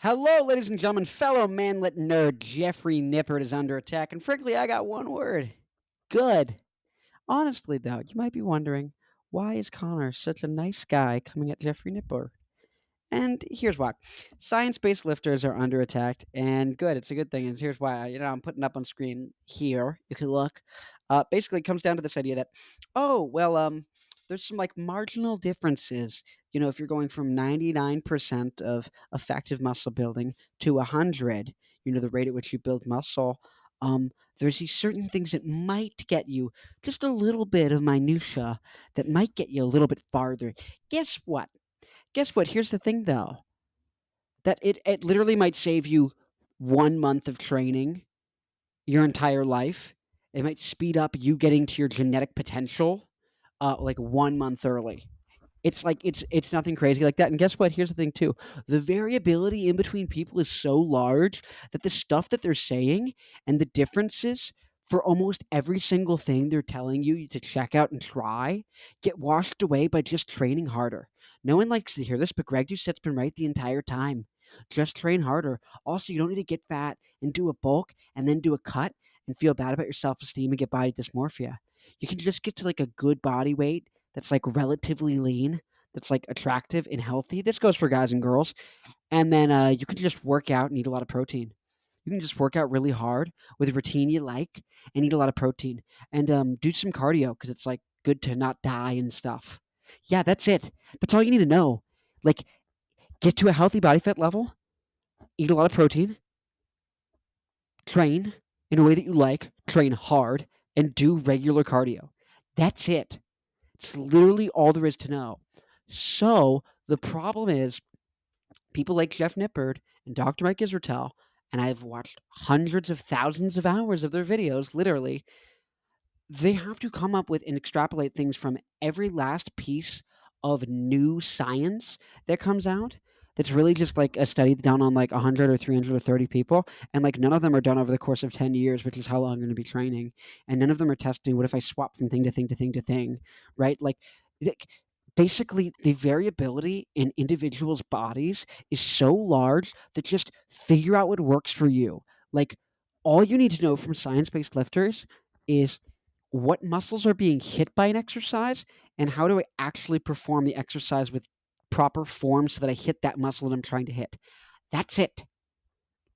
Hello, ladies and gentlemen, fellow manlet nerd Jeffrey Nippert is under attack, and frankly, I got one word. Good. Honestly, though, you might be wondering, why is Connor such a nice guy coming at Jeffrey Nippert? And here's why. Science-based lifters are under attack, and good, it's a good thing, and here's why. I'm putting up on screen here. You can look. Basically, it comes down to this idea that, there's some like marginal differences. If you're going from 99% of effective muscle building to 100, the rate at which you build muscle, there's these certain things that might get you just a little bit of minutia that might get you a little bit farther. Guess what? Guess what? Here's the thing, though, that it literally might save you 1 month of training your entire life. It might speed up you getting to your genetic potential, like 1 month early. It's nothing crazy like that. And guess what? Here's the thing too. The variability in between people is so large that the stuff that they're saying and the differences for almost every single thing they're telling you to check out and try get washed away by just training harder. No one likes to hear this, but Greg Doucette's been right the entire time. Just train harder. Also, you don't need to get fat and do a bulk and then do a cut and feel bad about your self-esteem and get body dysmorphia. You can just get to like a good body weight that's like relatively lean, that's like attractive and healthy. This goes for guys and girls. And then you can just work out and eat a lot of protein. You can just work out really hard with a routine you like and eat a lot of protein and do some cardio because it's like good to not die and stuff. Yeah, that's it. That's all you need to know. Like, get to a healthy body fat level, eat a lot of protein, train in a way that you like, train hard, and do regular cardio. That's it. It's literally all there is to know. So the problem is people like Jeff Nippard and Dr. Mike Israetel, and I've watched hundreds of thousands of hours of their videos, literally, they have to come up with and extrapolate things from every last piece of new science that comes out. That's really just like a study done on like 100 or 300 or 30 people. And like none of them are done over the course of 10 years, which is how long I'm going to be training. And none of them are testing what if I swap from thing to thing to thing to thing, right? Like, basically, the variability in individuals' bodies is so large that just figure out what works for you. Like, all you need to know from science based lifters is what muscles are being hit by an exercise and how do I actually perform the exercise with proper form so that I hit that muscle that I'm trying to hit. That's it.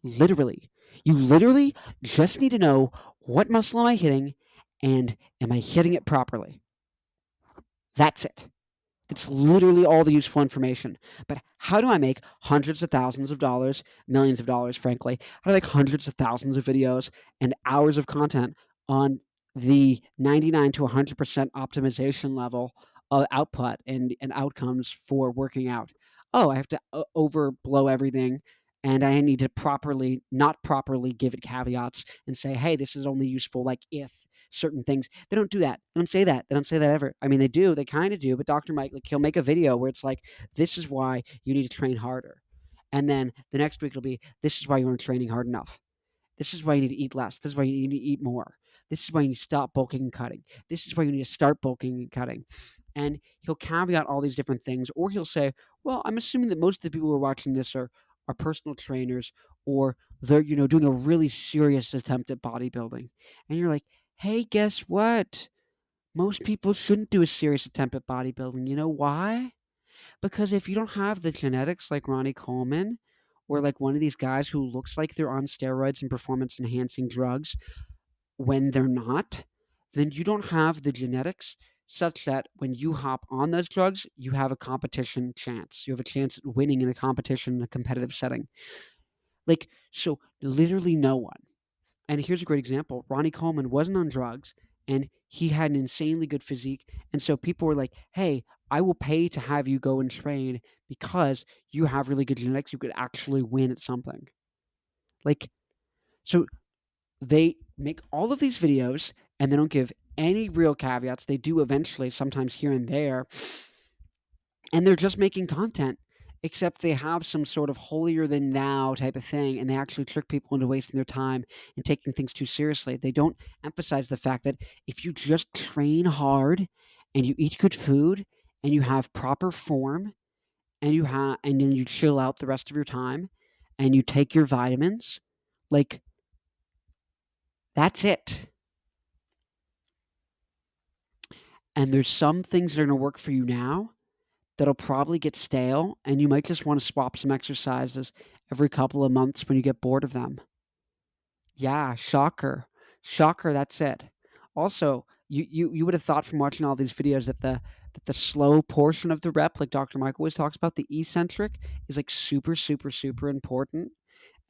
Literally. You literally just need to know what muscle am I hitting and am I hitting it properly. That's it. That's literally all the useful information. But how do I make hundreds of thousands of dollars, millions of dollars, frankly? How do I make hundreds of thousands of videos and hours of content on the 99 to 100% optimization level of output and outcomes for working out? Oh, I have to overblow everything and I need to not properly give it caveats and say, hey, this is only useful like if certain things. They don't do that. They don't say that. They don't say that ever. I mean, they do. They kind of do. But Dr. Mike, like, he'll make a video where it's like, this is why you need to train harder. And then the next week it'll be, this is why you aren't training hard enough. This is why you need to eat less. This is why you need to eat more. This is why you need to stop bulking and cutting. This is why you need to start bulking and cutting. And he'll caveat all these different things, or he'll say, well, I'm assuming that most of the people who are watching this are personal trainers or they're, doing a really serious attempt at bodybuilding. And you're like, hey, guess what? Most people shouldn't do a serious attempt at bodybuilding. You know why? Because if you don't have the genetics like Ronnie Coleman or like one of these guys who looks like they're on steroids and performance enhancing drugs when they're not, then you don't have the genetics such that when you hop on those drugs, you have a competition chance. You have a chance at winning in a competition in a competitive setting. Like, so literally no one. And here's a great example. Ronnie Coleman wasn't on drugs and he had an insanely good physique. And so people were like, hey, I will pay to have you go and train because you have really good genetics. You could actually win at something. Like, so they make all of these videos and they don't give any real caveats. They do eventually, sometimes here and there, and they're just making content, except they have some sort of holier than thou type of thing, and they actually trick people into wasting their time and taking things too seriously. They don't emphasize the fact that if you just train hard and you eat good food and you have proper form and then you chill out the rest of your time and you take your vitamins, like, that's it. And there's some things that are going to work for you now that'll probably get stale, and you might just want to swap some exercises every couple of months when you get bored of them. Yeah, shocker. Shocker, that's it. Also, you would have thought from watching all these videos that the slow portion of the rep, like Dr. Michael always talks about, the eccentric, is like super, super, super important.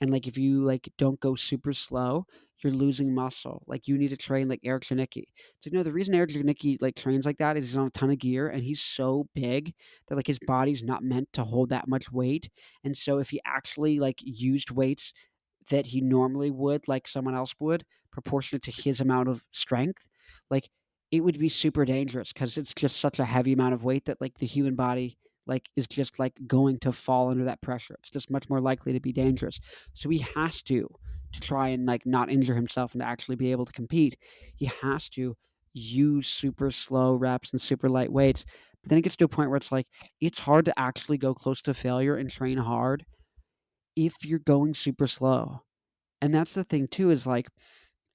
And like if you like don't go super slow, you're losing muscle. Like you need to train like Eric Janicki. So you know the reason Eric Janicki like trains like that is he's on a ton of gear and he's so big that like his body's not meant to hold that much weight. And so if he actually like used weights that he normally would, like someone else would, proportionate to his amount of strength, like it would be super dangerous because it's just such a heavy amount of weight that like the human body like is just like going to fall under that pressure. It's just much more likely to be dangerous. So he has to try and like not injure himself and to actually be able to compete. He has to use super slow reps and super light weights. But then it gets to a point where it's like it's hard to actually go close to failure and train hard if you're going super slow. And that's the thing too is like,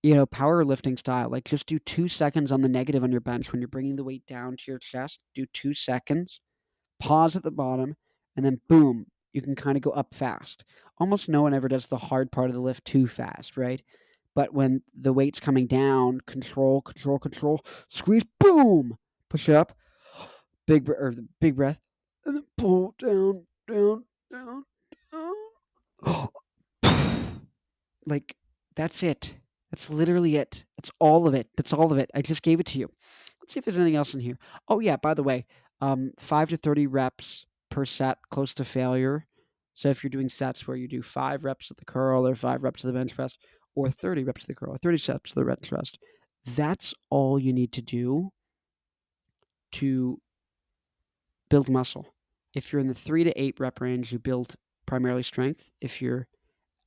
you know, powerlifting style, like just do 2 seconds on the negative on your bench when you're bringing the weight down to your chest. Do 2 seconds, pause at the bottom, and then boom, you can kind of go up fast. Almost no one ever does the hard part of the lift too fast, right? But when the weight's coming down, control, control, control, squeeze, boom, push up, big breath, and then pull down, down, down, down. Like, that's it. That's literally it. That's all of it. That's all of it. I just gave it to you. Let's see if there's anything else in here. Oh yeah, by the way, 5 to 30 reps per set, close to failure. So if you're doing sets where you do 5 reps of the curl or 5 reps of the bench press or 30 reps of the curl or 30 sets of the bench press, that's all you need to do to build muscle. If you're in the 3 to 8 rep range, you build primarily strength. If you're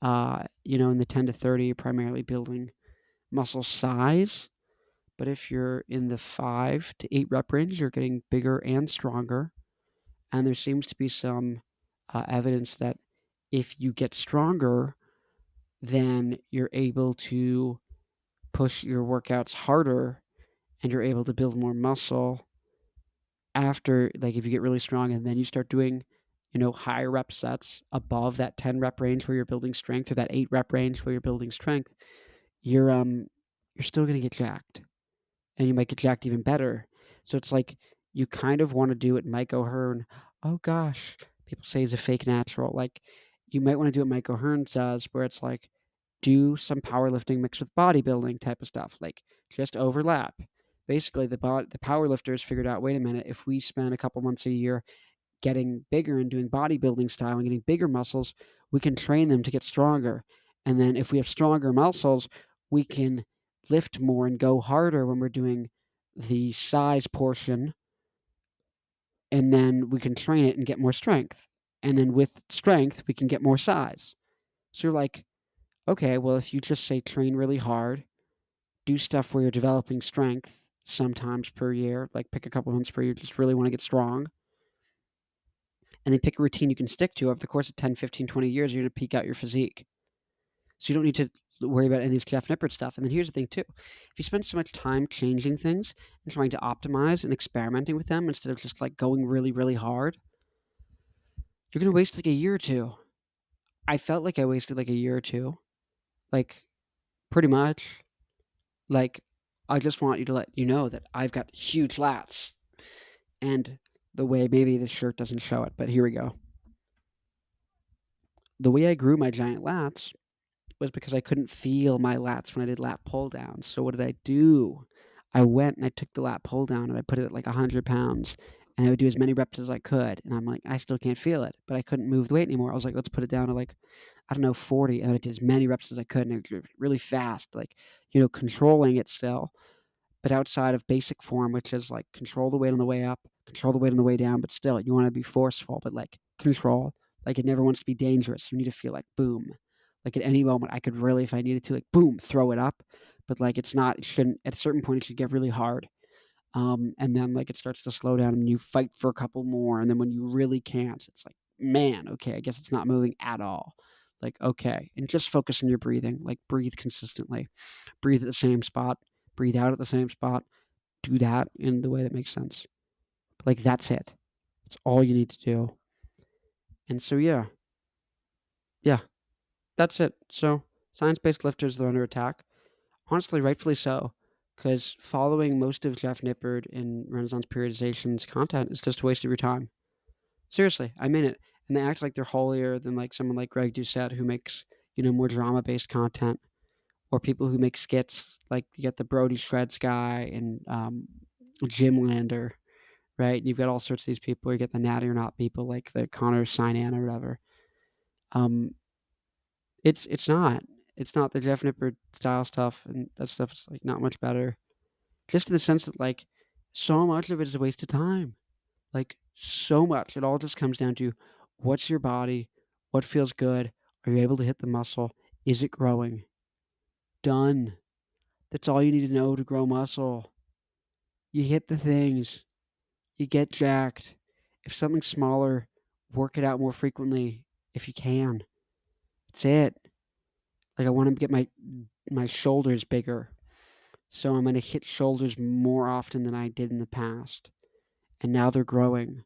in the 10 to 30, you're primarily building muscle size. But if you're in the 5 to 8 rep range, you're getting bigger and stronger. And there seems to be some evidence that if you get stronger, then you're able to push your workouts harder and you're able to build more muscle after, like if you get really strong and then you start doing, higher rep sets above that 10 rep range where you're building strength or that 8 rep range where you're building strength, you're still going to get jacked. And you might get jacked even better. So it's like you kind of want to do what Mike O'Hearn, oh gosh, people say he's a fake natural. Like you might want to do what Mike O'Hearn does, where it's like do some powerlifting mixed with bodybuilding type of stuff, like just overlap. Basically, the powerlifters figured out, wait a minute, if we spend a couple months a year getting bigger and doing bodybuilding style and getting bigger muscles, we can train them to get stronger. And then if we have stronger muscles, we can lift more and go harder when we're doing the size portion. And then we can train it and get more strength. And then with strength, we can get more size. So you're like, okay, well, if you just say train really hard, do stuff where you're developing strength sometimes per year, like pick a couple months per year, just really want to get strong, and then pick a routine you can stick to over the course of 10, 15, 20 years, you're going to peak out your physique. So you don't need to worry about any of this Jeff Nippert stuff. And then here's the thing too. If you spend so much time changing things and trying to optimize and experimenting with them instead of just like going really, really hard, you're going to waste like a year or two. I felt like I wasted like a year or two. Like pretty much. Like I just want you to let you know that I've got huge lats. And the way maybe this shirt doesn't show it, but here we go. The way I grew my giant lats was because I couldn't feel my lats when I did lat pull downs. So what did I do? I went and I took the lat pull down and I put it at like 100 pounds and I would do as many reps as I could. And I'm like, I still can't feel it, but I couldn't move the weight anymore. I was like, let's put it down to like, I don't know, 40. And I did as many reps as I could and I did really fast, like, controlling it still. But outside of basic form, which is like control the weight on the way up, control the weight on the way down, but still you want to be forceful, but like control. Like it never wants to be dangerous. You need to feel like boom. Like at any moment I could really, if I needed to, like boom, throw it up. But like it shouldn't at a certain point it should get really hard. And then like it starts to slow down and you fight for a couple more. And then when you really can't, it's like, man, okay, I guess it's not moving at all. Like, okay, and just focus on your breathing. Like, breathe consistently. Breathe at the same spot. Breathe out at the same spot. Do that in the way that makes sense. Like, that's it. That's all you need to do. And so, yeah, that's it. So, science-based lifters, they're under attack. Honestly, rightfully so, because following most of Jeff Nippard and Renaissance Periodization's content is just a waste of your time. Seriously, I mean it. And they act like they're holier than like someone like Greg Doucette who makes, more drama-based content, or people who make skits, like you get the Brody Shreds guy and Jim Lander, right? And you've got all sorts of these people. You get the Natty or Not people, like the Connor Sinan or whatever. Um, it's not. It's not the Jeff Nippard style stuff, and that stuff is like not much better. Just in the sense that like so much of it is a waste of time. Like so much. It all just comes down to what's your body, what feels good, are you able to hit the muscle, is it growing? Done. That's all you need to know to grow muscle. You hit the things, you get jacked. If something's smaller, work it out more frequently if you can. That's it. Like I want to get my shoulders bigger. So I'm going to hit shoulders more often than I did in the past. And now they're growing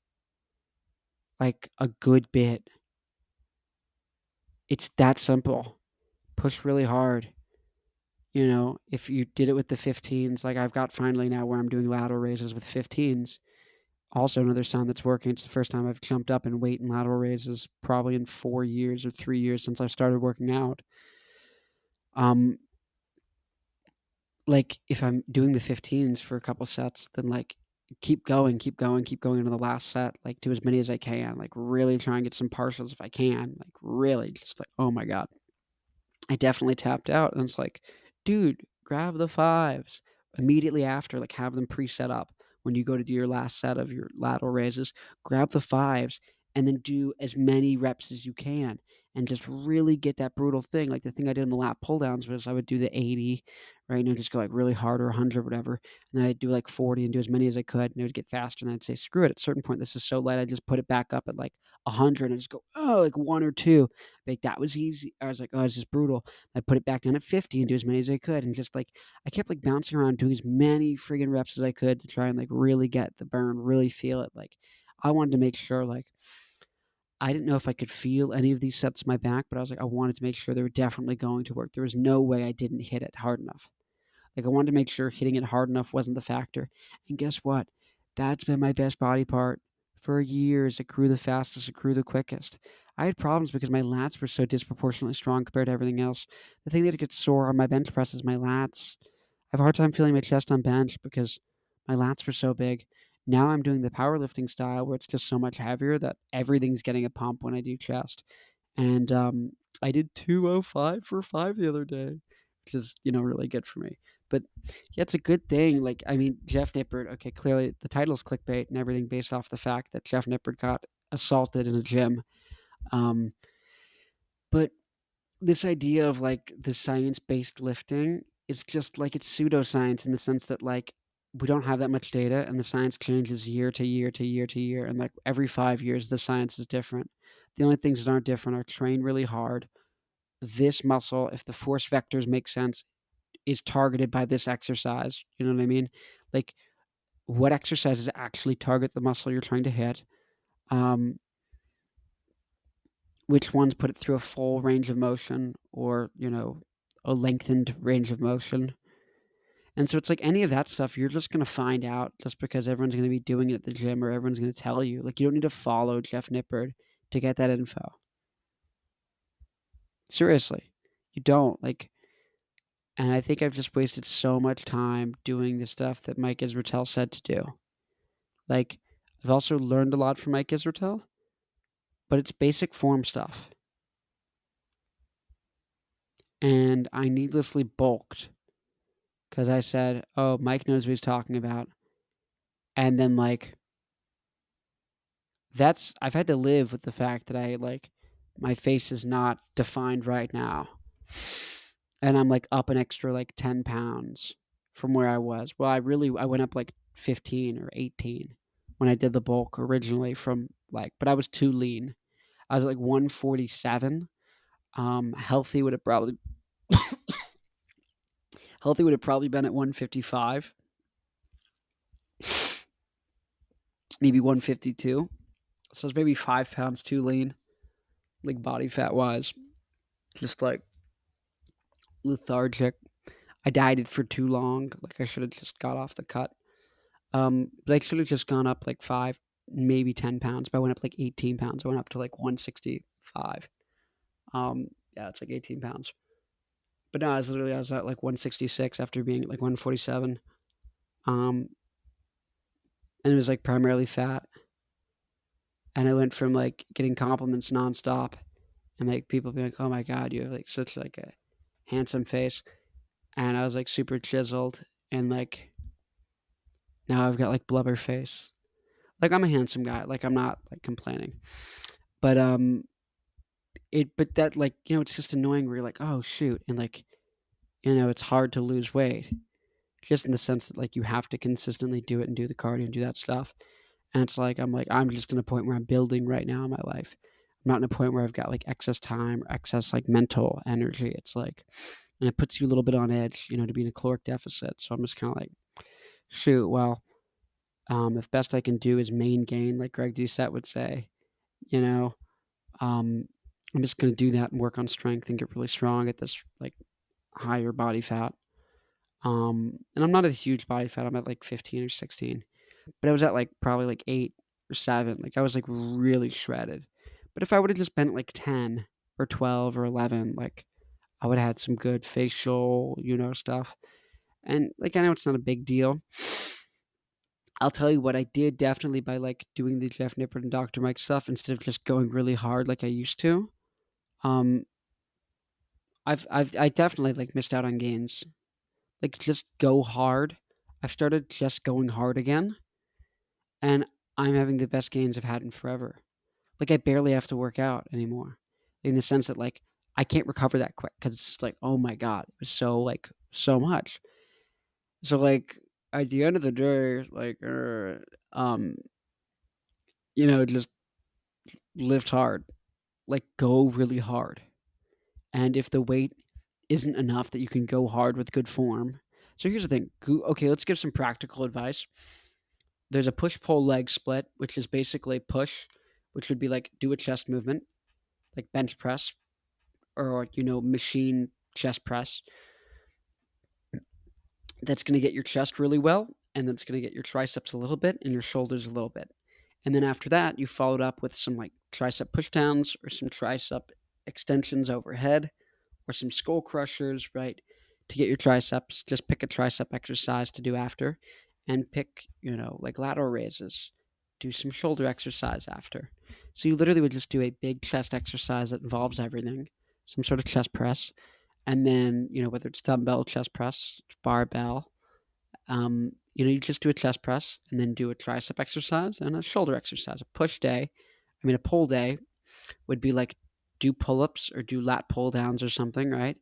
like a good bit. It's that simple. Push really hard. If you did it with the 15s, like I've got finally now where I'm doing lateral raises with 15s. Also another sign that's working. It's the first time I've jumped up in weight and lateral raises probably in 4 years or 3 years since I started working out. Like if I'm doing the 15s for a couple sets, then like keep going into the last set, like do as many as I can, like really try and get some partials if I can, like really just like, oh my God. I definitely tapped out, and it's like, dude, grab the fives immediately after, like have them pre-set up. When you go to do your last set of your lateral raises, grab the fives and then do as many reps as you can and just really get that brutal thing. Like the thing I did in the lat pull downs was I would do the 80, right? And just go like really hard or 100, whatever. And then I'd do like 40 and do as many as I could. And it would get faster. And I'd say, screw it. At a certain point, this is so light. I just put it back up at like 100 and just go, oh, like 1 or 2. Like that was easy. I was like, oh, it's just brutal. I put it back down at 50 and do as many as I could. And just like, I kept like bouncing around doing as many friggin' reps as I could to try and like really get the burn, really feel it. Like I wanted to make sure, like, I didn't know if I could feel any of these sets in my back, but I was like, I wanted to make sure they were definitely going to work. There was no way I didn't hit it hard enough. Like I wanted to make sure hitting it hard enough wasn't the factor. And guess what? That's been my best body part for years. It grew the fastest, it grew the quickest. I had problems because my lats were so disproportionately strong compared to everything else. The thing that gets sore on my bench press is my lats. I have a hard time feeling my chest on bench because my lats were so big. Now I'm doing the powerlifting style where it's just so much heavier that everything's getting a pump when I do chest. And I did 205 for 5 the other day, which is, really good for me. But yeah, it's a good thing. Like, I mean, Jeff Nippard, okay, clearly the title's clickbait and everything based off the fact that Jeff Nippard got assaulted in a gym. But this idea of like the science-based lifting, it's just like it's pseudoscience in the sense that like we don't have that much data and the science changes year to year to year to year. And like every 5 years, the science is different. The only things that aren't different are train really hard. This muscle, if the force vectors make sense, is targeted by this exercise. You know what I mean? Like what exercises actually target the muscle you're trying to hit? Um, which ones put it through a full range of motion or, a lengthened range of motion? And so it's like any of that stuff, you're just going to find out just because everyone's going to be doing it at the gym or everyone's going to tell you. Like, you don't need to follow Jeff Nippard to get that info. Seriously, you don't. Like, and I think I've just wasted so much time doing the stuff that Mike Israetel said to do. Like, I've also learned a lot from Mike Israetel, but it's basic form stuff. And I needlessly bulked because I said, oh, Mike knows what he's talking about. And then, like, I've had to live with the fact that my face is not defined right now. And I'm like up an extra like 10 pounds from where I was. Well, I went up like 15 or 18 when I did the bulk originally but I was too lean. I was like 147. Healthy would have probably been at 155, maybe 152. So it's maybe 5 pounds too lean, like body fat wise. Just like lethargic. I dieted for too long. Like I should have just got off the cut. But I should have just gone up like 5, maybe 10 pounds. But I went up like 18 pounds. I went up to like 165. Yeah, it's like 18 pounds. But no, I was at like 166 after being at like 147. Um, and it was like primarily fat. And I went from like getting compliments nonstop and like people being like, "Oh my god, you have like such like a handsome face," and I was like super chiseled, and like now I've got like blubber face. Like I'm a handsome guy. Like I'm not like complaining, but but that like it's just annoying where you're like, oh shoot, and like it's hard to lose weight, just in the sense that like you have to consistently do it and do the cardio and do that stuff. And it's like I'm just in a point where I'm building right now in my life. I'm not in a point where I've got like excess time or excess like mental energy. It's like, and it puts you a little bit on edge, to be in a caloric deficit. So I'm just kind of like, shoot, well, if best I can do is main gain, like Greg Doucette would say, you know, um, I'm just going to do that and work on strength and get really strong at this like higher body fat. And I'm not at a huge body fat. I'm at like 15 or 16, but I was at like probably like 8 or 7. Like I was like really shredded. But if I would have just been at like 10 or 12 or 11, like I would have had some good facial, stuff. And like I know it's not a big deal. I'll tell you what I did definitely by like doing the Jeff Nippert and Dr. Mike stuff instead of just going really hard like I used to. Um, I definitely like missed out on gains. Like just go hard. I've started just going hard again, and I'm having the best gains I've had in forever. Like I barely have to work out anymore, in the sense that like I can't recover that quick because it's just like, oh my god, it was so like so much. So like at the end of the day, like um, just lift hard, like go really hard. And if the weight isn't enough that you can go hard with good form. So here's the thing. Okay, let's give some practical advice. There's a push pull leg split, which is basically push, which would be like do a chest movement, like bench press or machine chest press. That's going to get your chest really well, and then it's going to get your triceps a little bit and your shoulders a little bit. And then after that, you followed up with some like tricep pushdowns or some tricep extensions overhead or some skull crushers, right? To get your triceps, just pick a tricep exercise to do after and pick, like lateral raises. Do some shoulder exercise after. So you literally would just do a big chest exercise that involves everything, some sort of chest press, and then, whether it's dumbbell chest press, barbell, you just do a chest press and then do a tricep exercise and a shoulder exercise. A pull day would be like do pull-ups or do lat pull downs or something, right?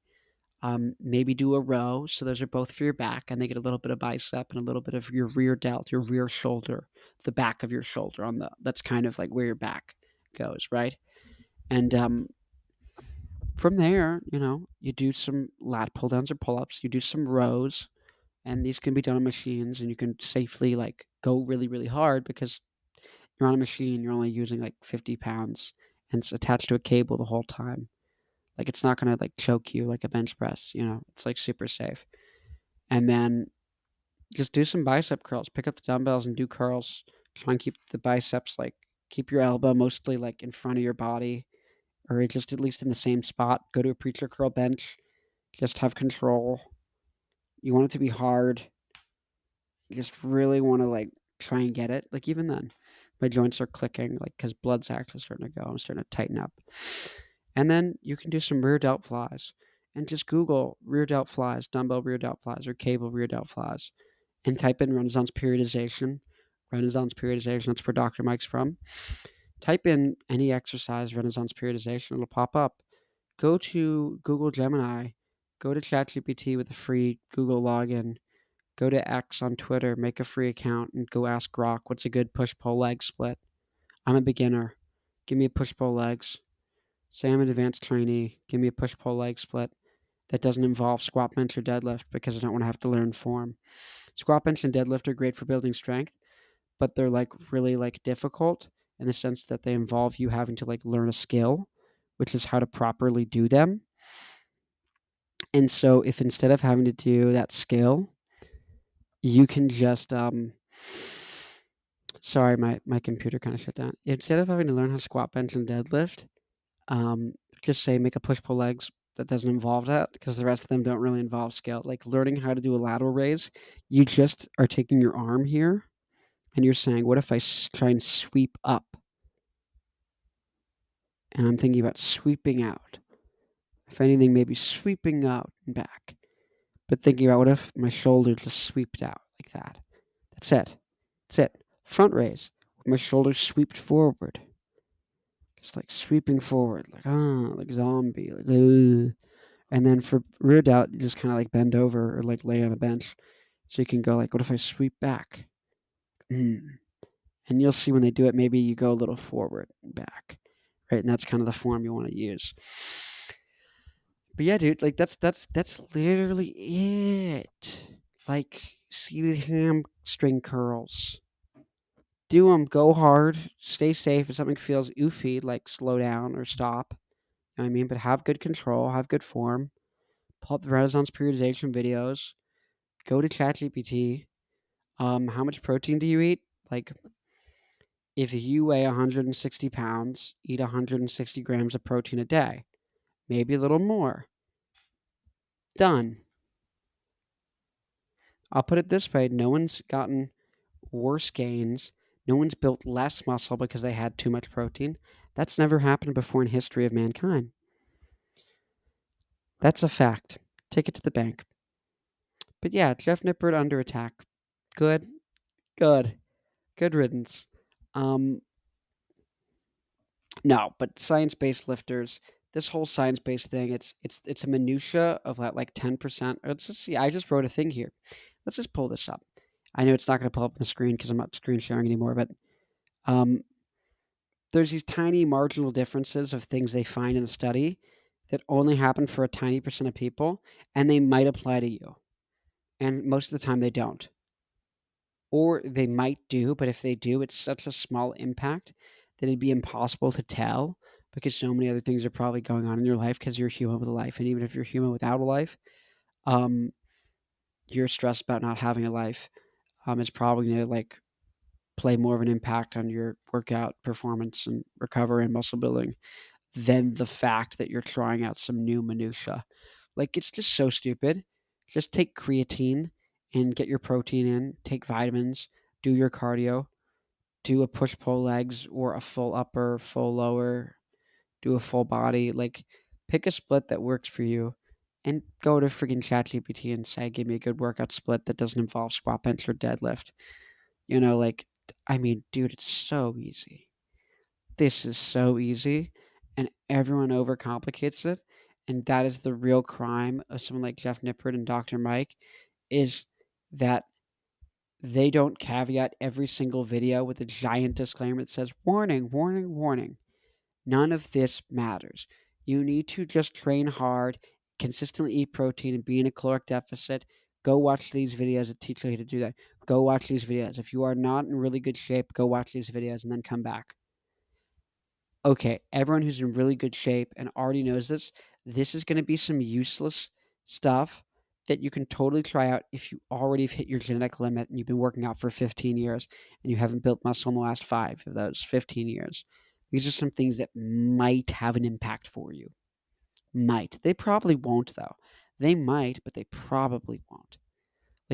Maybe do a row. So those are both for your back, and they get a little bit of bicep and a little bit of your rear delt, your rear shoulder, the back of your shoulder that's kind of like where your back goes, right? And from there, you do some lat pull downs or pull ups. You do some rows, and these can be done on machines, and you can safely like go really, really hard because you're on a machine. You're only using like 50 pounds, and it's attached to a cable the whole time. Like it's not gonna like choke you like a bench press. It's like super safe. And then just do some bicep curls. Pick up the dumbbells and do curls. Try and keep the biceps like keep your elbow mostly like in front of your body, or just at least in the same spot. Go to a preacher curl bench. Just have control. You want it to be hard. You just really want to like try and get it. Like even then, my joints are clicking like because blood's actually starting to go. I'm starting to tighten up. And then you can do some rear delt flies, and just Google rear delt flies, dumbbell rear delt flies, or cable rear delt flies, and type in Renaissance periodization. Renaissance periodization, that's where Dr. Mike's from. Type in any exercise, Renaissance periodization, it'll pop up. Go to Google Gemini, go to ChatGPT with a free Google login, go to X on Twitter, make a free account, and go ask Grok what's a good push pull leg split. I'm a beginner. Give me a push pull legs. Say I'm an advanced trainee. Give me a push-pull leg split that doesn't involve squat, bench, or deadlift because I don't want to have to learn form. Squat, bench, and deadlift are great for building strength, but they're really difficult in the sense that they involve you having to learn a skill, which is how to properly do them. And so if instead of having to do that skill, you can just sorry, my computer kind of shut down. Instead of having to learn how to squat, bench, and deadlift, just say make a push-pull legs that doesn't involve that because the rest of them don't really involve skill. Like learning how to do a lateral raise, you just are taking your arm here and you're saying, what if I try and sweep up? And I'm thinking about sweeping out. If anything, maybe sweeping out and back. But thinking about what if my shoulder just sweeped out like that. That's it. That's it. Front raise. My shoulders sweeped forward. Just sweeping forward. Like zombie. And then for rear delt, you just kind of bend over or lay on a bench. So you can go what if I sweep back? And you'll see when they do it, maybe you go a little forward and back. Right? And that's kind of the form you want to use. But yeah, dude, that's literally it. Seated hamstring curls. Do them, go hard, stay safe. If something feels oofy, slow down or stop. You know what I mean? But have good control, have good form. Pull up the Renaissance periodization videos. Go to ChatGPT. How much protein do you eat? If you weigh 160 pounds, eat 160 grams of protein a day. Maybe a little more. Done. I'll put it this way, no one's gotten worse gains. No one's built less muscle because they had too much protein. That's never happened before in history of mankind. That's a fact. Take it to the bank. But yeah, Jeff Nippert under attack. Good. Good. Good riddance. No, but science-based lifters, this whole science-based thing, it's a minutia of 10%. Let's just see. I just wrote a thing here. Let's just pull this up. I know it's not going to pull up on the screen because I'm not screen sharing anymore, but there's these tiny marginal differences of things they find in the study that only happen for a tiny percent of people, and they might apply to you. And most of the time they don't. Or they might do, but if they do, it's such a small impact that it'd be impossible to tell because so many other things are probably going on in your life because you're human with a life. And even if you're human without a life, you're stressed about not having a life. It's probably going to play more of an impact on your workout performance and recovery and muscle building than the fact that you're trying out some new minutia. It's just so stupid. Just take creatine and get your protein in, take vitamins, do your cardio, do a push-pull legs or a full upper, full lower, do a full body. Pick a split that works for you and go to freaking ChatGPT and say, give me a good workout split that doesn't involve squat, bench, or deadlift. I mean, dude, it's so easy. This is so easy, and everyone overcomplicates it. And that is the real crime of someone like Jeff Nippert and Dr. Mike, is that they don't caveat every single video with a giant disclaimer that says, warning, warning, warning. None of this matters. You need to just train hard, consistently eat protein, and be in a caloric deficit. Go watch these videos that teach you how to do that. Go watch these videos. If you are not in really good shape, go watch these videos and then come back. Okay, everyone who's in really good shape and already knows this is going to be some useless stuff that you can totally try out if you already have hit your genetic limit and you've been working out for 15 years and you haven't built muscle in the last 5 of those 15 years. These are some things that might have an impact for you. Might. They probably won't, though. They might, but they probably won't.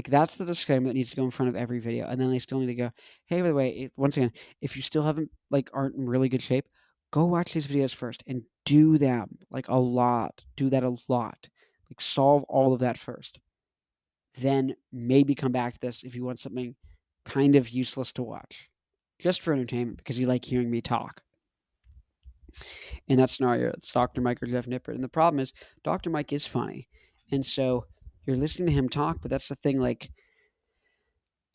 That's the disclaimer that needs to go in front of every video. And then they still need to go, hey, by the way, once again, if you still haven't, aren't in really good shape, go watch these videos first and do them, a lot. Do that a lot. Solve all of that first. Then maybe come back to this if you want something kind of useless to watch. Just for entertainment, because you like hearing me talk. In that scenario, it's Dr. Mike or Jeff Nippert. And the problem is, Dr. Mike is funny. And so you're listening to him talk, but that's the thing,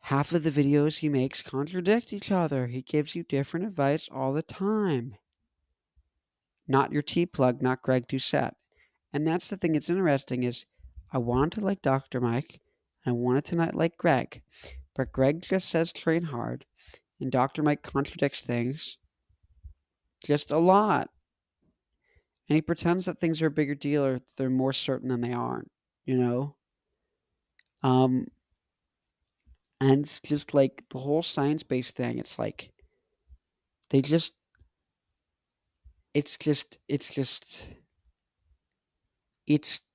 half of the videos he makes contradict each other. He gives you different advice all the time. not your T-plug, not Greg Doucette. And that's the thing that's interesting is I wanted to like Dr. Mike, and I wanted to not like Greg. But Greg just says train hard, and Dr. Mike contradicts things just a lot. And he pretends that things are a bigger deal or they're more certain than they aren't, you know? Um, and it's just like the whole science-based thing, it's like they just it's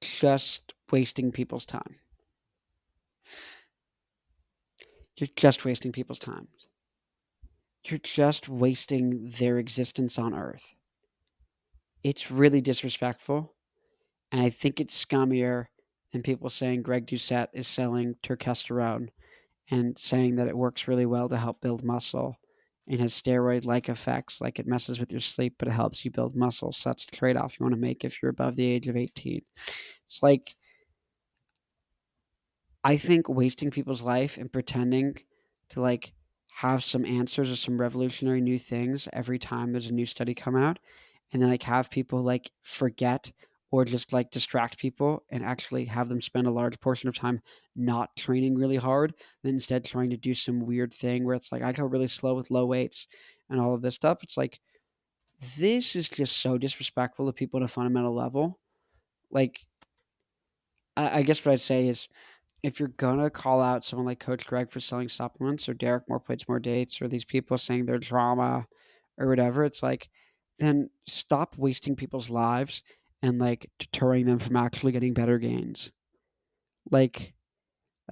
just wasting people's time. You're just wasting people's time. You're just wasting their existence on Earth. It's really disrespectful, and I think it's scummier than people saying Greg Doucette is selling testosterone and saying that it works really well to help build muscle and has steroid-like effects, like it messes with your sleep, but it helps you build muscle. So that's the trade-off you want to make if you're above the age of 18. It's like I think wasting people's life and pretending to like have some answers or some revolutionary new things every time there's a new study come out, and then like have people like forget or just like distract people and actually have them spend a large portion of time not training really hard, and instead trying to do some weird thing where it's like I go really slow with low weights and all of this stuff. It's like this is just so disrespectful to people at a fundamental level. Like I guess what I'd say is if you're gonna call out someone like Coach Greg for selling supplements or Derek More Plates More Dates or these people saying they're drama or whatever, it's like then stop wasting people's lives and like deterring them from actually getting better gains. Like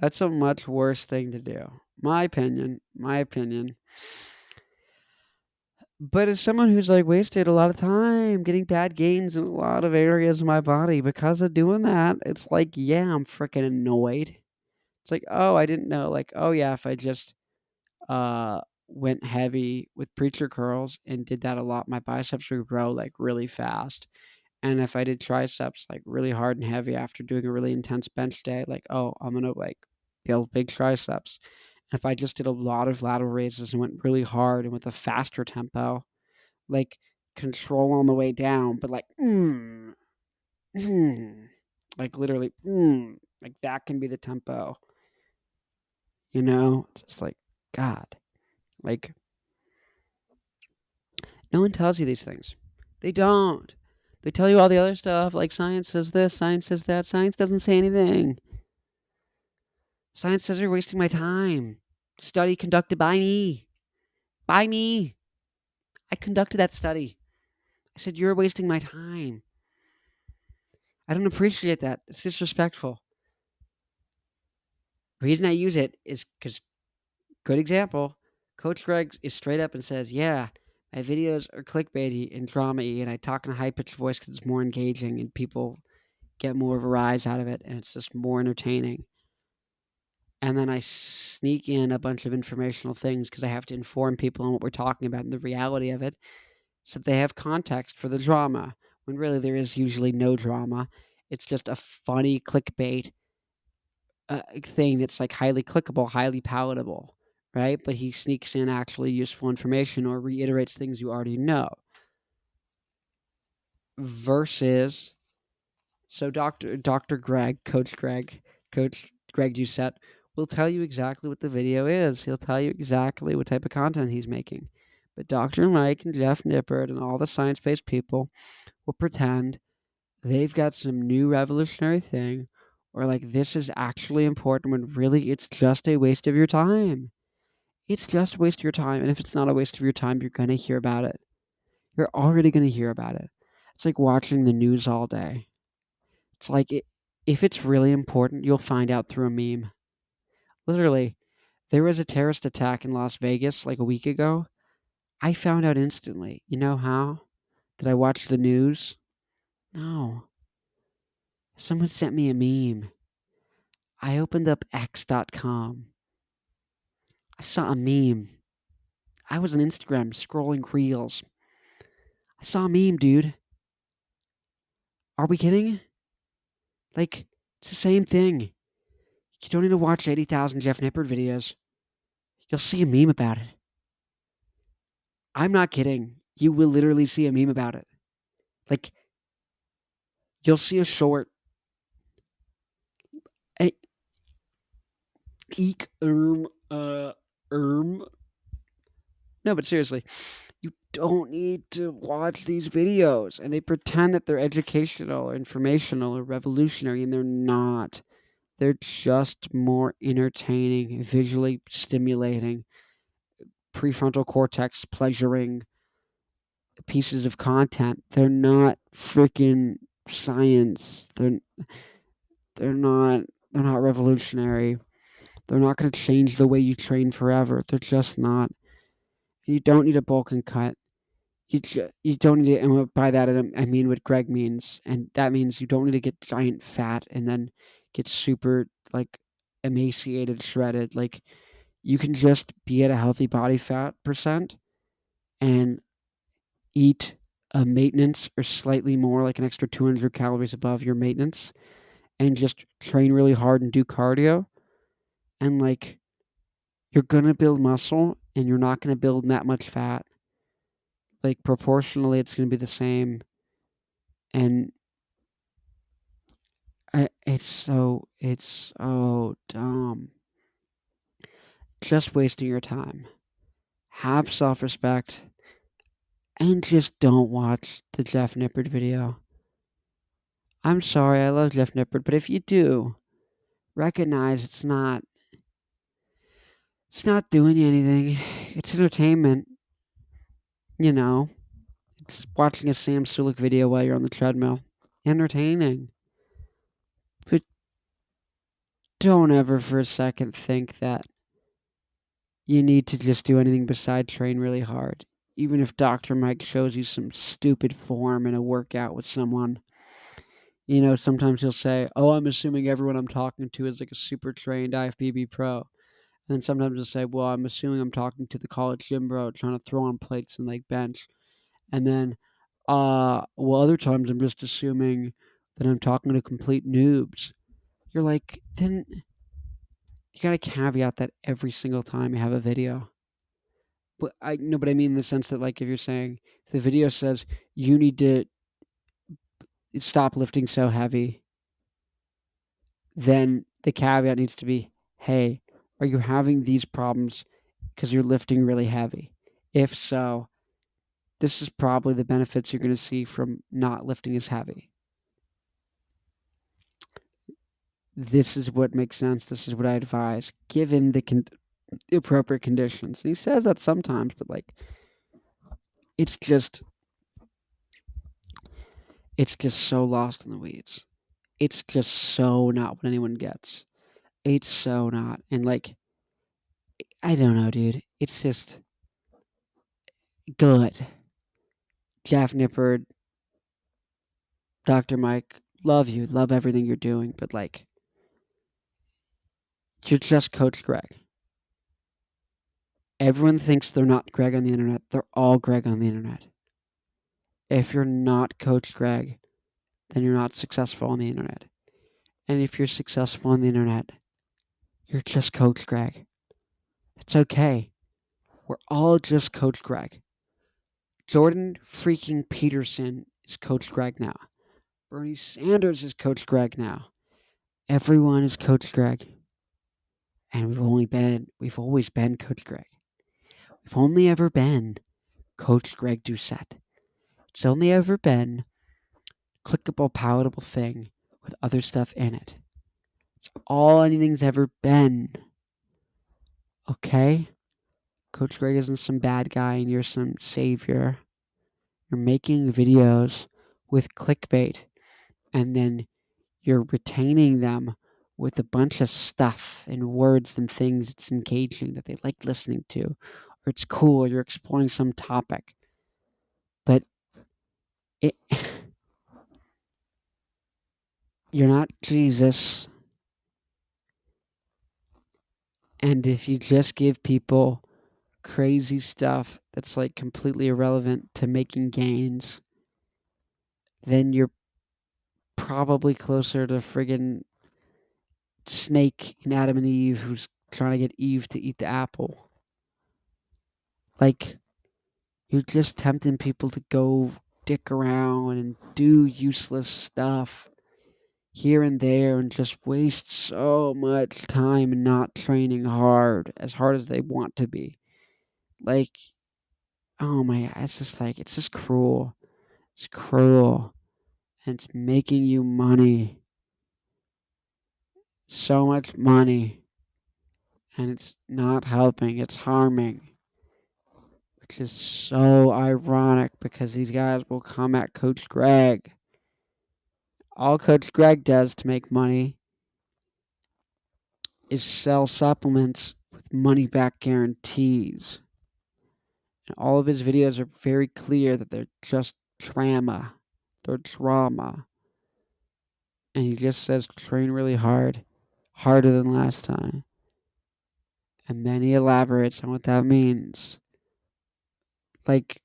that's a much worse thing to do. My opinion. My opinion. But as someone who's like wasted a lot of time getting bad gains in a lot of areas of my body because of doing that, it's like, yeah, I'm freaking annoyed. It's like, oh, I didn't know. Like, oh yeah, if I just uh went heavy with preacher curls and did that a lot, my biceps would grow like really fast. And if I did triceps like really hard and heavy after doing a really intense bench day, like, oh, I'm gonna like build big triceps. And if I just did a lot of lateral raises and went really hard and with a faster tempo, like control on the way down, but like mm, like literally like that can be the tempo, you know? It's just like God. Like no one tells you these things. They don't. They tell you all the other stuff, like science says this, science says that. Science doesn't say anything. Science says you're wasting my time. Study conducted by me. By me. I conducted that study. I said, you're wasting my time. I don't appreciate that. It's disrespectful. The reason I use it is because, good example, Coach Greg is straight up and says, yeah, my videos are clickbaity and drama-y, and I talk in a high-pitched voice because it's more engaging and people get more of a rise out of it, and it's just more entertaining. And then I sneak in a bunch of informational things because I have to inform people on what we're talking about and the reality of it so that they have context for the drama, when really there is usually no drama. It's just a funny clickbait thing that's like highly clickable, highly palatable, right? But he sneaks in actually useful information or reiterates things you already know. Versus, so Dr. Greg, Coach Greg Doucette will tell you exactly what the video is. He'll tell you exactly what type of content he's making. But Dr. Mike and Jeff Nippert and all the science-based people will pretend they've got some new revolutionary thing or like this is actually important when really it's just a waste of your time. It's just a waste of your time. And if it's not a waste of your time, you're going to hear about it. You're already going to hear about it. It's like watching the news all day. It's like if it's really important, you'll find out through a meme. Literally, there was a terrorist attack in Las Vegas like a week ago. I found out instantly. You know how? Did I watch the news? No. Someone sent me a meme. I opened up X.com. I saw a meme. I was on Instagram scrolling reels. I saw a meme, dude. Are we kidding? Like, it's the same thing. You don't need to watch 80,000 Jeff Nippert videos. You'll see a meme about it. I'm not kidding. You will literally see a meme about it. Like, you'll see a short, eh, eek, No, but seriously, you don't need to watch these videos. And they pretend that they're educational or informational or revolutionary, and they're not. They're just more entertaining, visually stimulating, prefrontal cortex pleasuring pieces of content. They're not freaking science. They're not revolutionary. They're not going to change the way you train forever. They're just not. You don't need a bulk and cut. You don't need to, and by that I mean what Greg means, and that means you don't need to get giant fat and then get super like emaciated, shredded. Like, you can just be at a healthy body fat percent and eat a maintenance or slightly more, like an extra 200 calories above your maintenance, and just train really hard and do cardio, and like, you're gonna build muscle and you're not gonna build that much fat. Like, proportionally, it's gonna be the same, and it's so dumb. Just wasting your time. Have self-respect and just don't watch the Jeff Nippard video. I'm sorry, I love Jeff Nippard, but if you do, recognize it's not doing you anything. It's entertainment, you know. It's watching a Sam Sulek video while you're on the treadmill. Entertaining. But don't ever for a second think that you need to just do anything besides train really hard. Even if Dr. Mike shows you some stupid form in a workout with someone, sometimes he'll say, "Oh, I'm assuming everyone I'm talking to is like a super trained IFBB pro." And then sometimes he'll say, "Well, I'm assuming I'm talking to the college gym bro trying to throw on plates and like bench." And then, well, other times I'm just assuming that I'm talking to complete noobs. You're like, then you gotta caveat that every single time you have a video. But I mean in the sense that, like, if you're saying, if the video says you need to stop lifting so heavy, then the caveat needs to be, hey, are you having these problems because you're lifting really heavy? If so, this is probably the benefits you're going to see from not lifting as heavy. This is what makes sense. This is what I advise, given the appropriate conditions. And he says that sometimes, but like, it's just so lost in the weeds. It's just so not what anyone gets. It's so not. And like, I don't know, dude. It's just good. Jeff Nippard, Dr. Mike, love you, love everything you're doing, but like, you're just Coach Greg. Everyone thinks they're not Greg on the internet. They're all Greg on the internet. If you're not Coach Greg, then you're not successful on the internet. And if you're successful on the internet, you're just Coach Greg. It's okay. We're all just Coach Greg. Jordan freaking Peterson is Coach Greg now. Bernie Sanders is Coach Greg now. Everyone is Coach Greg. And we've always been Coach Greg. We've only ever been Coach Greg Doucette. It's only ever been clickable, palatable thing with other stuff in it. It's all anything's ever been. Okay? Coach Greg isn't some bad guy and you're some savior. You're making videos with clickbait and then you're retaining them with a bunch of stuff and words and things that's engaging that they like listening to, or it's cool, or you're exploring some topic. But you're not Jesus. And if you just give people crazy stuff that's like completely irrelevant to making gains, then you're probably closer to friggin' Snake in Adam and Eve who's trying to get Eve to eat the apple. Like, you're just tempting people to go dick around and do useless stuff here and there and just waste so much time not training as hard as they want to be. Like, oh my, it's just cruel. It's cruel. And it's making you money. So much money. And it's not helping, it's harming. Which is so ironic because these guys will come at Coach Greg. All Coach Greg does to make money is sell supplements with money back guarantees. And all of his videos are very clear that they're just drama. They're drama. And he just says train really hard, harder than last time. And then he elaborates on what that means. Like,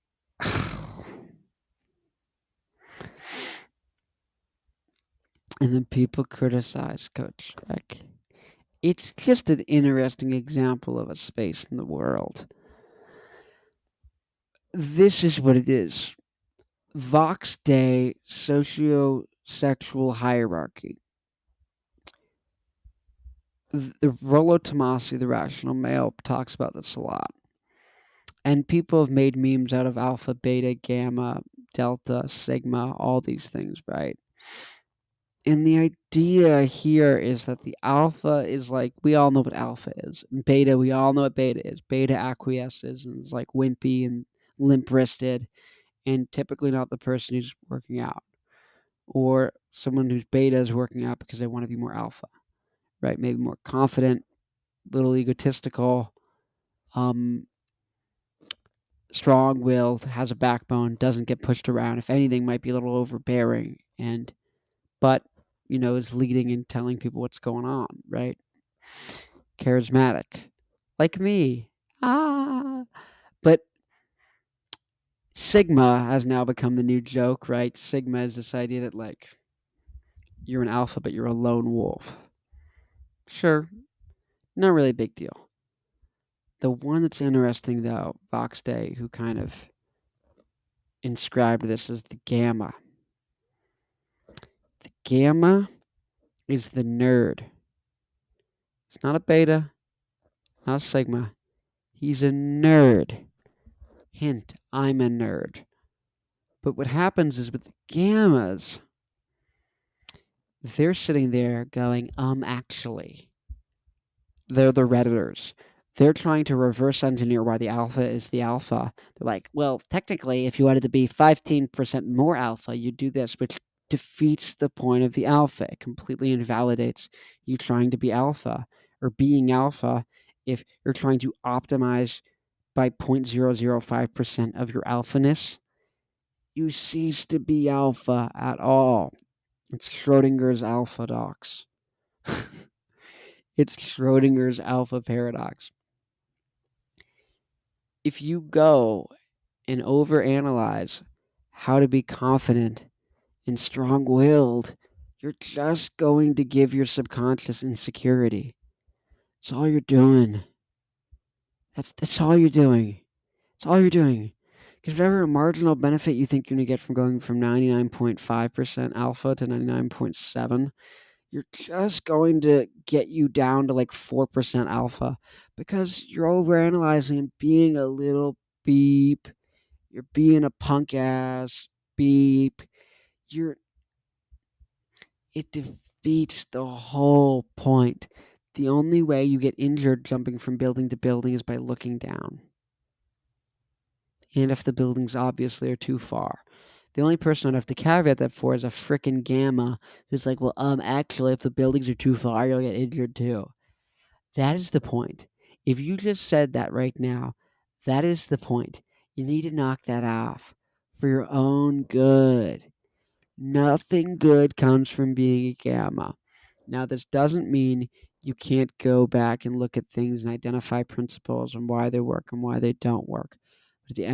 and then people criticize Coach Greg. It's just an interesting example of a space in the world. This is what it is. Vox Day socio-sexual hierarchy. Rollo Tomassi, the rational male, talks about this a lot. And people have made memes out of alpha, beta, gamma, delta, sigma, all these things, right? And the idea here is that the alpha is like, we all know what alpha is. And beta, we all know what beta is. Beta acquiesces and is like wimpy and limp-wristed and typically not the person who's working out. Or someone who's beta is working out because they want to be more alpha, right? Maybe more confident, little egotistical, strong-willed, has a backbone, doesn't get pushed around. If anything, might be a little overbearing, but is leading and telling people what's going on, right? Charismatic, like me. But Sigma has now become the new joke, right? Sigma is this idea that like you're an alpha, but you're a lone wolf. Sure, not really a big deal. The one that's interesting, though, Vox Day, who kind of inscribed this as the gamma. The gamma is the nerd. It's not a beta, not a sigma. He's a nerd. Hint, I'm a nerd. But what happens is with the gammas, they're sitting there going, actually. They're the Redditors. They're trying to reverse engineer why the alpha is the alpha. They're like, well, technically, if you wanted to be 15% more alpha, you'd do this, which defeats the point of the alpha. It completely invalidates you trying to be alpha or being alpha if you're trying to optimize by 0.005% of your alphaness. You cease to be alpha at all. It's Schrodinger's alpha dox. It's Schrodinger's alpha paradox. If you go and overanalyze how to be confident and strong-willed, you're just going to give your subconscious insecurity. That's all you're doing. That's all you're doing. That's all you're doing. Because whatever marginal benefit you think you're going to get from going from 99.5% alpha to 99.7%, you're just going to get you down to like 4% alpha because you're overanalyzing and being a little beep. You're being a punk ass beep. It defeats the whole point. The only way you get injured jumping from building to building is by looking down. And if the buildings obviously are too far. The only person I'd have to caveat that for is a frickin' gamma who's like, well, actually, if the buildings are too far, you'll get injured too. That is the point. If you just said that right now, that is the point. You need to knock that off for your own good. Nothing good comes from being a gamma. Now, this doesn't mean you can't go back and look at things and identify principles and why they work and why they don't work. But at the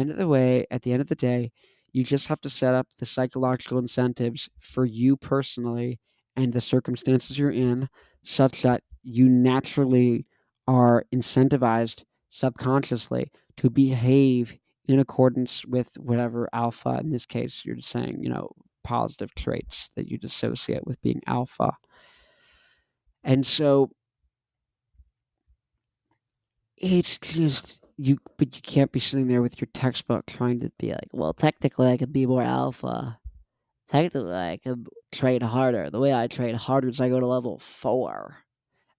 end of the day, you just have to set up the psychological incentives for you personally and the circumstances you're in such that you naturally are incentivized subconsciously to behave in accordance with whatever alpha, in this case, you're just saying, positive traits that you'd associate with being alpha. And so it's just but you can't be sitting there with your textbook trying to be like, well, technically I could be more alpha. Technically I could train harder. The way I train harder is I go to level 4.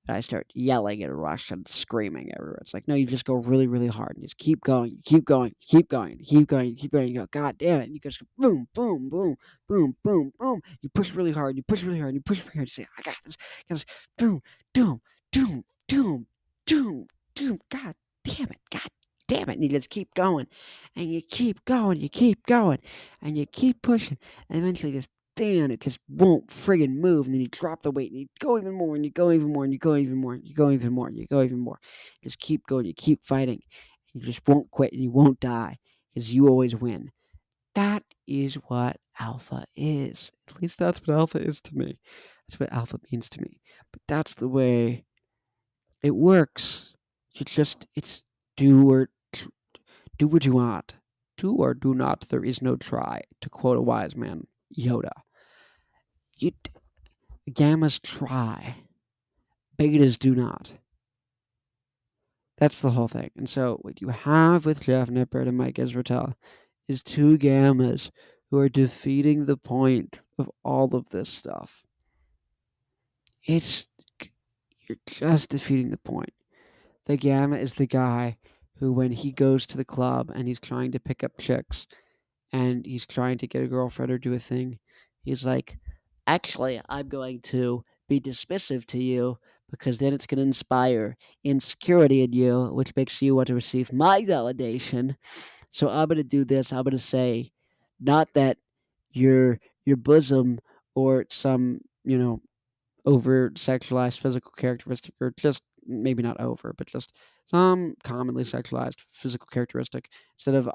And I start yelling in Russian, screaming everywhere. It's like, no, you just go really, really hard and just keep going, you keep going, you keep going, you keep going, you keep going. You go, God damn it. And you just go boom, boom, boom, boom, boom, boom. You push really hard, you push really hard, you push really hard. You say, I got this. Boom, doom, doom, doom, doom, doom. God damn it. God damn it. And you just keep going. And you keep going, you keep going. And you keep pushing. And eventually this thing, it just won't friggin' move, and then you drop the weight, and you go even more, and you go even more, and you go even more, and you go even more, and you go even more. Just keep going, you keep fighting, and you just won't quit, and you won't die, because you always win. That is what alpha is. At least that's what alpha is to me. That's what alpha means to me. But that's the way it works. It's do or do what you want. Do or do not. There is no try, to quote a wise man, Yoda. You Gammas try, betas do not. That's the whole thing. And so what you have with Jeff Nippert and Mike Israetel is two gammas who are defeating the point of all of this stuff. You're just defeating the point. The gamma is the guy who, when he goes to the club and he's trying to pick up chicks and he's trying to get a girlfriend or do a thing, he's like, actually, I'm going to be dismissive to you because then it's going to inspire insecurity in you, which makes you want to receive my validation. So I'm going to do this. I'm going to say, not that your bosom or some, over sexualized physical characteristic, or just maybe not over, but just some commonly sexualized physical characteristic. Instead of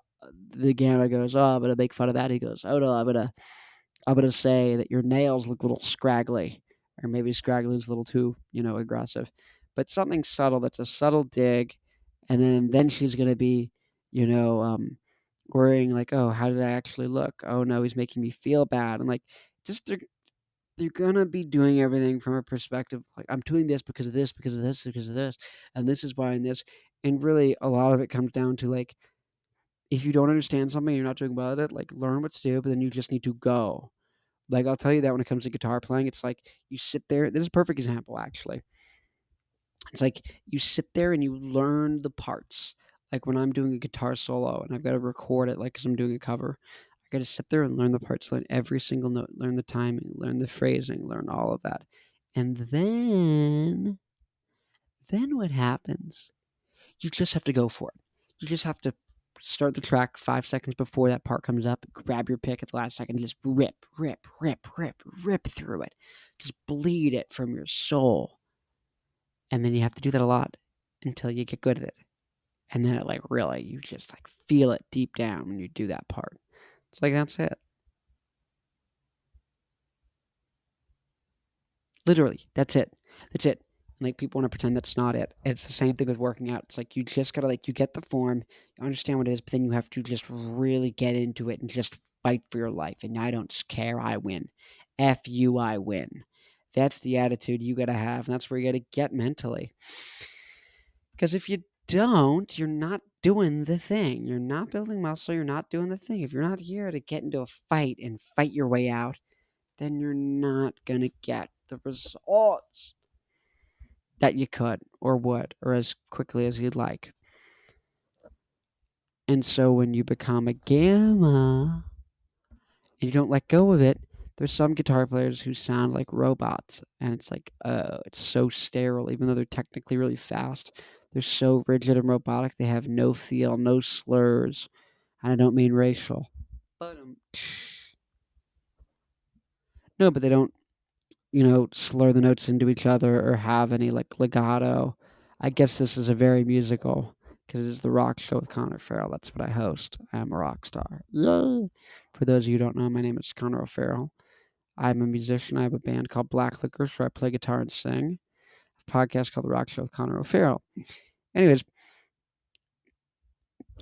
the gamma goes, oh, I'm going to make fun of that. He goes, oh no, I'm gonna say that your nails look a little scraggly, or maybe scraggly is a little too, aggressive, but something subtle that's a subtle dig, and then she's gonna be, you know, um, worrying like, oh, how did I actually look? Oh no, he's making me feel bad, and like, just they're gonna be doing everything from a perspective like I'm doing this because of this, because of this, because of this, and this is why and this, and really a lot of it comes down to like, if you don't understand something, you're not doing well at it, like learn what to do, but then you just need to go. Like, I'll tell you that when it comes to guitar playing, it's like you sit there. This is a perfect example, actually. It's like you sit there and you learn the parts. Like when I'm doing a guitar solo and I've got to record it, like because I'm doing a cover, I got to sit there and learn the parts, learn every single note, learn the timing, learn the phrasing, learn all of that. And then what happens? You just have to go for it. You just have to start the track 5 seconds before that part comes up, grab your pick at the last second, just rip, rip, rip, rip, rip through it. Just bleed it from your soul. And then you have to do that a lot until you get good at it. And then it like really, you just like feel it deep down when you do that part. It's like, that's it. Literally, that's it. That's it. Like, people want to pretend that's not it. It's the same thing with working out. It's like you just gotta like, you get the form, you understand what it is, but then you have to just really get into it and just fight for your life. And I don't care, I win. F you, I win. That's the attitude you gotta have, and that's where you gotta get mentally. Because if you don't, you're not doing the thing. You're not building muscle, you're not doing the thing. If you're not here to get into a fight and fight your way out, then you're not gonna get the results that you could or would, or as quickly as you'd like. And so when you become a gamma and you don't let go of it, there's some guitar players who sound like robots, and it's like, it's so sterile, even though they're technically really fast. They're so rigid and robotic, they have no feel, no slurs, and I don't mean racial. But no, but they don't, slur the notes into each other or have any like legato. I guess this is a very musical because it's the rock show with Connor Farrell. That's what I host. I am a rock star. Yay! For those of you who don't know, my name is Connor Farrell. I'm a musician. I have a band called Black Licorice where I play guitar and sing. A podcast called The Rock Show with Connor O'Farrell. Anyways,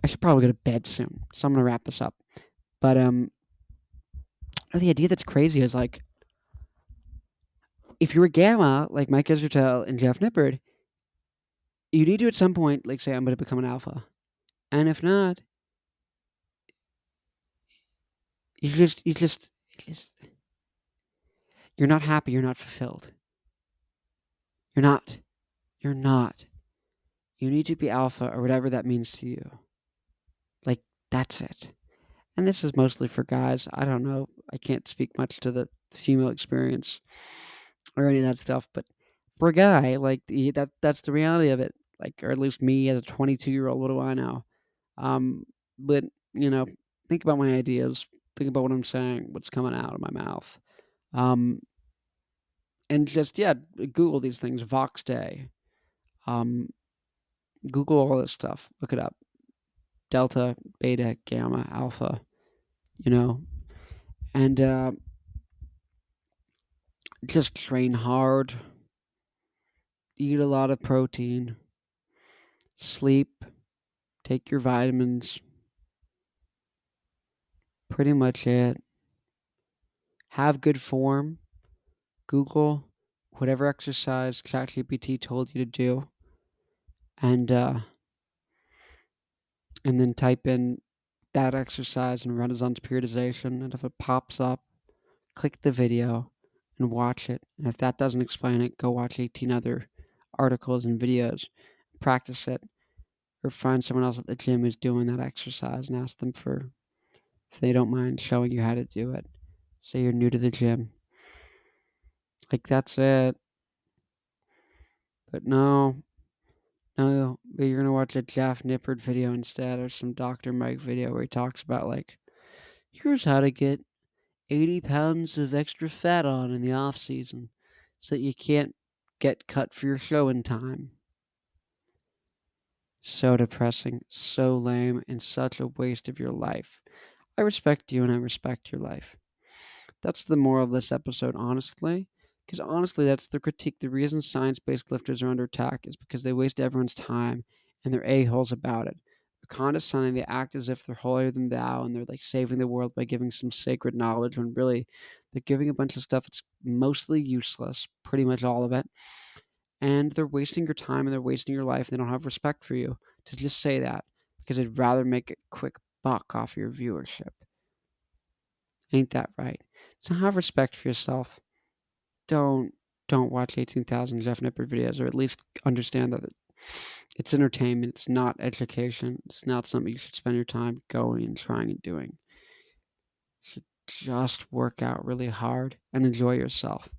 I should probably go to bed soon, so I'm gonna wrap this up. But the idea that's crazy is like, if you're a gamma like Mike Israetel and Jeff Nippard, you need to at some point like say I'm gonna become an alpha, and if not, you just you're not happy, you're not fulfilled. You're not. You're not. You need to be alpha or whatever that means to you. Like, that's it. And this is mostly for guys. I don't know. I can't speak much to the female experience or any of that stuff, but for a guy, like that's the reality of it. Like, or at least me as a 22-year-old, what do I know? Um, but you know, think about my ideas. Think about what I'm saying, what's coming out of my mouth. Um, and just Google these things. Vox Day. Um, Google all this stuff. Look it up. Delta, beta, gamma, alpha. You know, and just train hard. Eat a lot of protein. Sleep. Take your vitamins. Pretty much it. Have good form. Google whatever exercise ChatGPT told you to do, and then type in that exercise and Renaissance periodization. And if it pops up, click the video and watch it. And if that doesn't explain it, go watch 18 other articles and videos. Practice it, or find someone else at the gym who's doing that exercise and ask them for if they don't mind showing you how to do it. Say you're new to the gym. Like, that's it. But no, but you're gonna watch a Jeff Nippard video instead, or some Dr. Mike video where he talks about like, here's how to get 80 pounds of extra fat on in the off season, so that you can't get cut for your show in time. So depressing, so lame, and such a waste of your life. I respect you and I respect your life. That's the moral of this episode, honestly. Because honestly, that's the critique. The reason science-based lifters are under attack is because they waste everyone's time and they're a-holes about it. They're condescending. They act as if they're holier than thou and they're like saving the world by giving some sacred knowledge when really they're giving a bunch of stuff that's mostly useless, pretty much all of it. And they're wasting your time and they're wasting your life. They don't have respect for you to just say that because they'd rather make a quick buck off your viewership. Ain't that right? So have respect for yourself. Don't watch 18,000 Jeff Nippard videos, or at least understand that it's entertainment. It's not education. It's not something you should spend your time going and trying and doing. You should just work out really hard and enjoy yourself.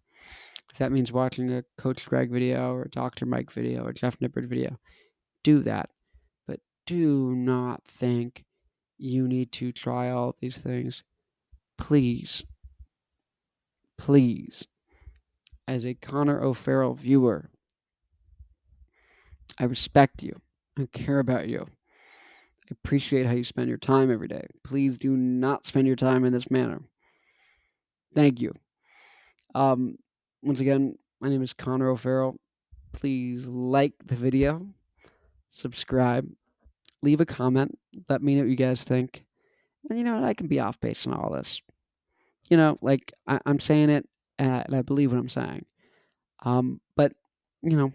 If that means watching a Coach Greg video or a Dr. Mike video or Jeff Nippard video, do that. But do not think you need to try all of these things. Please, please, as a Connor O'Farrell viewer, I respect you. I care about you. I appreciate how you spend your time every day. Please do not spend your time in this manner. Thank you. Once again, my name is Connor O'Farrell. Please like the video, subscribe, leave a comment, let me know what you guys think. And you know what? I can be off base on all this. You know, like I'm saying it, and I believe what I'm saying. But you know,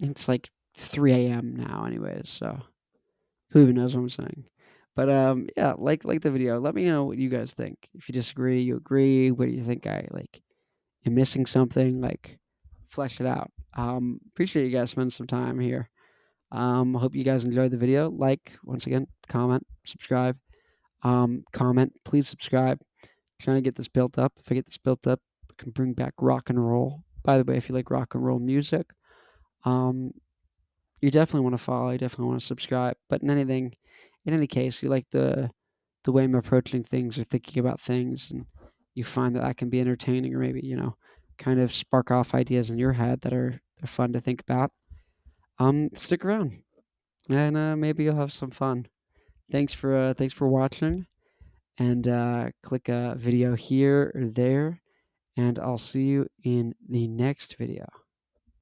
it's like 3 a.m. now, anyways. So who even knows what I'm saying? But like the video. Let me know what you guys think. If you disagree, you agree. What do you think? I like am missing something? Like, flesh it out. Appreciate you guys spending some time here. Hope you guys enjoyed the video. Like, once again, comment, subscribe. Comment, please subscribe. Trying to get this built up. If I get this built up, I can bring back rock and roll. By the way, if you like rock and roll music, you definitely want to follow. You definitely want to subscribe. But in any case, you like the way I'm approaching things or thinking about things, and you find that can be entertaining, or maybe kind of spark off ideas in your head that are fun to think about. Stick around, and maybe you'll have some fun. Thanks for watching, and click a video here or there, and I'll see you in the next video.